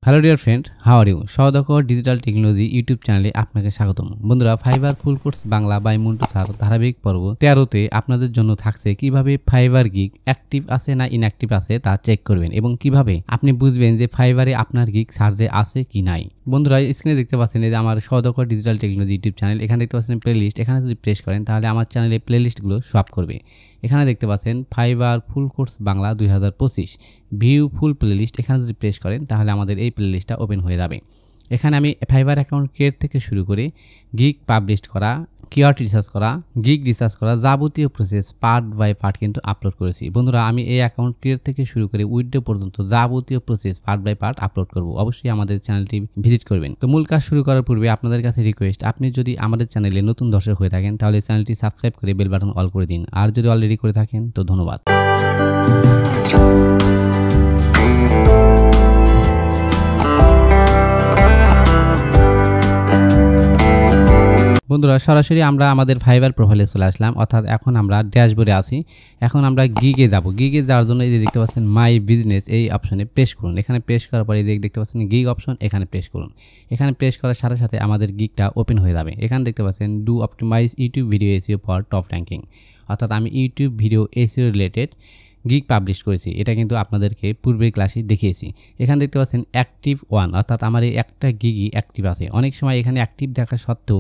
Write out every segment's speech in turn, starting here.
Hello dear friend, how are you? সহদকর digital technology YouTube চ্যানেলে আপনাকে স্বাগতম। বন্ধুরা, fibre full course Bangla by Montu sir ধারাবাহিক পর্ব 13তে আপনাদের জন্য থাকছে কিভাবে ফাইবার গিগ অ্যাক্টিভ আছে না ইনঅ্যাক্টিভ আছে তা চেক করবেন এবং কিভাবে আপনি বুঝবেন যে ফাইবারে আপনার গিগ সার্চে আছে কি নাই। বন্ধুরা, স্ক্রিনে দেখতে পাচ্ছেন যে আমার সহদকর ডিজিটাল টেকনোলজি ইউটিউব চ্যানেল। এখানে দেখতে পাচ্ছেন প্লেলিস্ট। এখানে যদি প্রেস করেন তাহলে আমার চ্যানেলে প্লেলিস্টগুলো শো আপ করবে। এখানে দেখতে পাচ্ছেন fibre full course Bangla 2025 view ফুল প্লেলিস্ট। এখানে যদি প্রেস করেন তাহলে আমাদের এই প্লেলিস্টটা ওপেন হয়ে যাবে। এখানে আমি ফাইবার অ্যাকাউন্ট ক্রিয়েট থেকে শুরু করে গিগ পাবলিশ করা, কিওয়ার্ড রিসার্চ করা, গিগ রিসার্চ করা, যাবতীয় প্রসেস পার্ট বাই পার্ট কিন্তু আপলোড করেছি। বন্ধুরা, আমি এই অ্যাকাউন্ট ক্রিয়েট থেকে শুরু করে উইথড্র পর্যন্ত যাবতীয় process part by part upload করব। অবশ্যই আমাদের চ্যানেলটি ভিজিট করবেন। তো মূল কাজ শুরু করার পূর্বে আপনাদের কাছে রিকোয়েস্ট, আপনি যদি আমাদের চ্যানেলে নতুন দর্শক হয়ে থাকেন তাহলে চ্যানেলটি সাবস্ক্রাইব করে বেল বাটন অল করে দিন। আর যদি অলরেডি করে থাকেন তো ধন্যবাদ। বন্ধুরা, সরাসরি আমরা আমাদের ফাইবার প্রোফাইলে চলে আসলাম, অর্থাৎ এখন আমরা ড্যাশবোর্ডে আছি। এখন আমরা গিগে যাব। গিগে যাওয়ার জন্য এই যে দেখতে পাচ্ছেন মাই বিজনেস, এই অপশনে প্রেস করুন। এখানে প্রেস করার পরে দেখতে পাচ্ছেন গিগ অপশন, এখানে প্রেস করুন। এখানে প্রেস করার সাথে সাথে আমাদের গিগটা ওপেন হয়ে যাবে। এখানে দেখতে পাচ্ছেন do optimize YouTube video SEO for top ranking, অর্থাৎ আমি YouTube video SEO related gig publish করেছি। এটা কিন্তু আপনাদেরকে পূর্বের ক্লাসে দেখিয়েছি। এখানে দেখতে পাচ্ছেন অ্যাক্টিভ ওয়ান, অর্থাৎ আমার এই একটা গিগই অ্যাক্টিভ আছে। অনেক সময় এখানে অ্যাক্টিভ থাকা সত্ত্বেও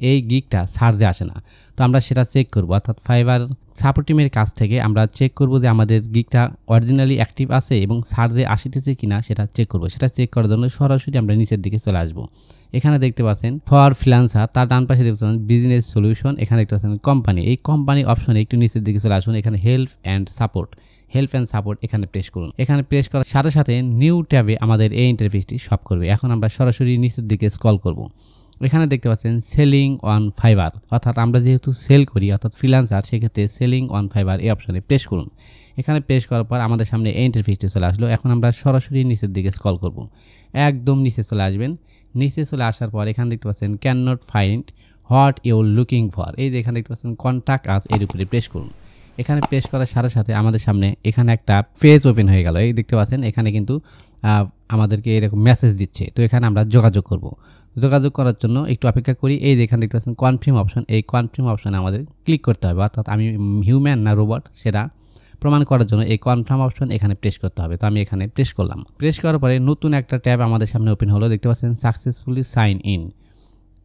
এই গিগটা সার্চে আসে না, তো আমরা সেটা চেক করব। অর্থাৎ ফাইবার সাপোর্ট টিমের কাছ থেকে আমরা চেক করব যে আমাদের গিগটা অরিজিনালি অ্যাক্টিভ আছে এবং সার্চে আসিতেছে কিনা সেটা চেক করব। সেটা চেক করার জন্য সরাসরি আমরা নিচের দিকে চলে আসব। এখানে দেখতে পাচ্ছেন ফর ফ্রিল্যান্সার, তার ডান পাশে দেখতে পাচ্ছেন বিজনেস সলিউশন। এখানে দেখতে পাচ্ছেন কোম্পানি, এই কোম্পানি অপশনে একটু নিচের দিকে চলে আসুন। এখানে হেল্প অ্যান্ড সাপোর্ট এখানে প্রেস করুন। এখানে প্রেস করার সাথে সাথে নিউ ট্যাবে আমাদের এই ইন্টারফেসটি শপ করবে। এখন আমরা সরাসরি নিচের দিকে স্ক্রল করব। এখানে দেখতে পাচ্ছেন সেলিং অন ফাইবার, অর্থাৎ আমরা যেহেতু সেল করি অর্থাৎ ফ্রিল্যান্সার, সেক্ষেত্রে সেলিং অন ফাইবার এই অপশনে প্রেস করুন। এখানে প্রেস করার পর আমাদের সামনে এই ইন্টারফেসটি চলে আসলো। এখন আমরা সরাসরি নিচের দিকে স্ক্রল করব। একদম নিচে চলে আসবেন। নিচে চলে আসার পর এখানে দেখতে পাচ্ছেন can not find what your looking for, এই যে এখানে দেখতে পাচ্ছেন কন্ট্যাক্ট আস, এর উপরে প্রেস করুন। এখানে প্রেস করার সাথে সাথে আমাদের সামনে এখানে একটা পেজ ওপেন হয়ে গেল। এই দেখতে পাচ্ছেন এখানে কিন্তু আমাদেরকে এরকম মেসেজ দিচ্ছে। তো এখানে আমরা যোগাযোগ করব। যোগাযোগ করার জন্য একটু অপেক্ষা করি। এই যে এখানে দেখতে পাচ্ছেন কনফার্ম অপশন, এই কনফার্ম অপশনে আমাদের ক্লিক করতে হবে, অর্থাৎ আমি হিউম্যান না রোবট সেটা প্রমাণ করার জন্য এই কনফার্ম অপশন এখানে প্রেস করতে হবে। তো আমি এখানে প্রেস করলাম। প্রেস করার পরে নতুন একটা ট্যাব আমাদের সামনে ওপেন হলো। দেখতে পাচ্ছেন সাকসেসফুলি সাইন ইন,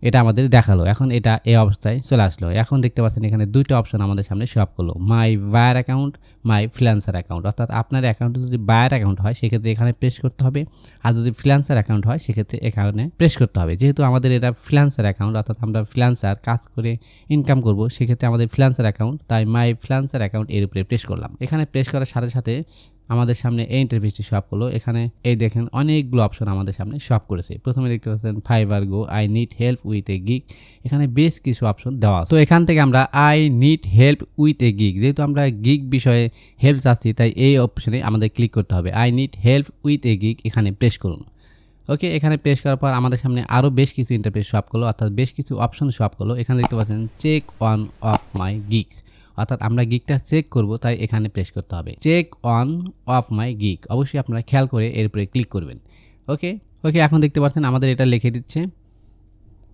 এটা আমাদের দেখালো। এখন এটা এই অবস্থায় চলে আসলো। এখন দেখতে পাচ্ছেন এখানে দুইটা অপশন আমাদের সামনে শো আপ করলো, মাই বায়ার অ্যাকাউন্ট, মাই ফ্রিল্যান্সার অ্যাকাউন্ট। অর্থাৎ আপনার অ্যাকাউন্টে যদি বায়ার অ্যাকাউন্ট হয় সেক্ষেত্রে এখানে প্রেস করতে হবে, আর যদি ফ্রিল্যান্সার অ্যাকাউন্ট হয় সেক্ষেত্রে এখানে প্রেস করতে হবে। যেহেতু আমাদের এটা ফ্রিল্যান্সার অ্যাকাউন্ট, অর্থাৎ আমরা ফ্রিল্যান্সার কাজ করে ইনকাম করব, সেক্ষেত্রে আমাদের ফ্রিল্যান্সার অ্যাকাউন্ট, তাই মাই ফ্রিল্যান্সার অ্যাকাউন্ট এর উপরে প্রেস করলাম। এখানে প্রেস করার সাথে সাথে আমাদের সামনে এই ইন্টারফেসটি শো আপ করলো। এখানে এই দেখেন অনেকগুলো অপশন আমাদের সামনে শো আপ করেছে। প্রথমে দেখতে পাচ্ছেন fibre go, I need help with a gig, এখানে বেশ কিছু অপশন দেওয়া আছে। তো এখান থেকে আমরা I need help with a gig, যেহেতু আমরা গিগ বিষয়ে হেল্প চাচ্ছি তাই এই অপশনে আমাদের ক্লিক করতে হবে। I need help with a gig, এখানে প্রেস করুন। ওকে, এখানে প্রেস করার পর আমাদের সামনে আরও বেশ কিছু ইন্টারফেস শো আপ করলো, অর্থাৎ বেশ কিছু অপশন শো আপ করলো। এখানে দেখতে পাচ্ছেন check on of my gigs, অর্থাৎ আমরা গিগটা চেক করব তাই এখানে প্রেস করতে হবে check on of my gig. অবশ্যই আপনারা খেয়াল করে এর উপরে ক্লিক করবেন। ওকে, এখন দেখতে পাচ্ছেন আমাদের এটা লিখে দিচ্ছে।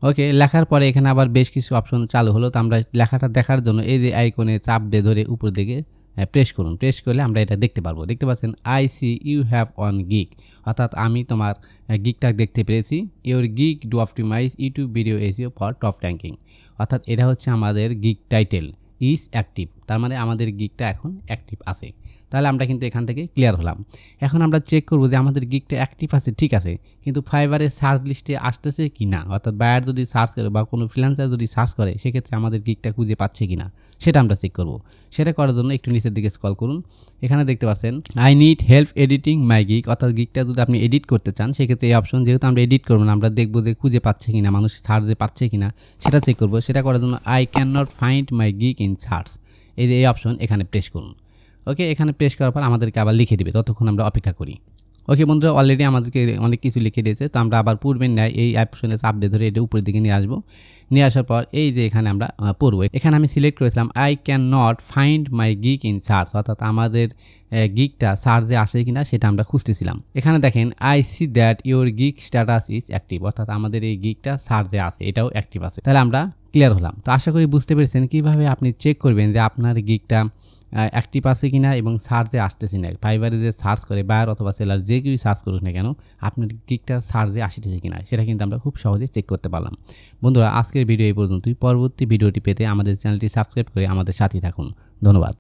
ওকে, লেখার পরে এখানে আবার বেশ কিছু অপশন চালু হলো। তো আমরা লেখাটা দেখার জন্য এই যে আইকনে চাপ দিয়ে ধরে উপর দিকে প্রেস করুন। প্রেস করলে আমরা এটা দেখতে পারবো। দেখতে পাচ্ছেন I see you have on gig, অর্থাৎ আমি তোমার গিগটা দেখতে পেরেছি। Your gig do optimize YouTube video SEO for top ranking, অর্থাৎ এটা হচ্ছে আমাদের গিগ টাইটেল ইজ অ্যাক্টিভ, তার মানে আমাদের গিগটা এখন অ্যাক্টিভ আছে। তাহলে আমরা কিন্তু এখান থেকে ক্লিয়ার হলাম। এখন আমরা চেক করবো যে আমাদের গিগটা অ্যাক্টিভ আছে, ঠিক আছে, কিন্তু ফাইবারের সার্চ লিস্টে আসতেছে কি না, অর্থাৎ বায়ার যদি সার্চ করে বা কোনো ফ্রিল্যান্সার যদি সার্চ করে সেক্ষেত্রে আমাদের গিগটা খুঁজে পাচ্ছে কি না সেটা আমরা চেক করব। সেটা করার জন্য একটু নিচের দিকে স্ক্রল করুন। এখানে দেখতে পাচ্ছেন I need help editing my gig, অর্থাৎ গিগটা যদি আপনি এডিট করতে চান সেক্ষেত্রে এই অপশন, যেহেতু আমরা এডিট করবো না, আমরা দেখবো যে খুঁজে পাচ্ছে কিনা, মানুষ সার্চে পাচ্ছে কিনা সেটা চেক করবো। সেটা করার জন্য I can not find my gig in search, এই অপশন এখানে প্রেস করুন। ওকে, এখানে প্রেস করার পর আমাদেরকে আবার লিখে দিবে, ততক্ষণ আমরা অপেক্ষা করি। ওকে বন্ধুরা, অলরেডি আমাদেরকে অনেক কিছু লিখে দিয়েছে। তো আমরা আবার পূর্বের ন্যায় এই অপশনে চাপ দিয়ে ধরে এটা উপরের দিকে নিয়ে আসবো। নিয়ে আসার পর এই যে এখানে আমরা পড়বো, এখানে আমি সিলেক্ট করেছিলাম I can not find my gig in search, অর্থাৎ আমাদের গিগটা সার্চে আসে কিনা সেটা আমরা খুঁজতেছিলাম। এখানে দেখেন I see that your gig status is active, অর্থাৎ আমাদের এই গিগটা সার্চে আছে, এটাও অ্যাক্টিভ আছে। তাহলে আমরা ক্লিয়ার হলাম। তো আশা করি বুঝতে পেরেছেন কীভাবে আপনি চেক করবেন যে আপনার গিগটা অ্যাক্টিভ আছে কিনা এবং সার্চে আসতেছে না। ফাইবারে যে সার্চ করে বায়ার অথবা সেলার যে কেউই সার্চ করুক না কেন, আপনার গিগটা সার্চে আসতেছে কিনা সেটা কিন্তু আমরা খুব সহজে চেক করতে পারলাম। বন্ধুরা, আজকের ভিডিও এই পর্যন্তই। পরবর্তী ভিডিওটি পেতে আমাদের চ্যানেলটি সাবস্ক্রাইব করে আমাদের সাথেই থাকুন। ধন্যবাদ।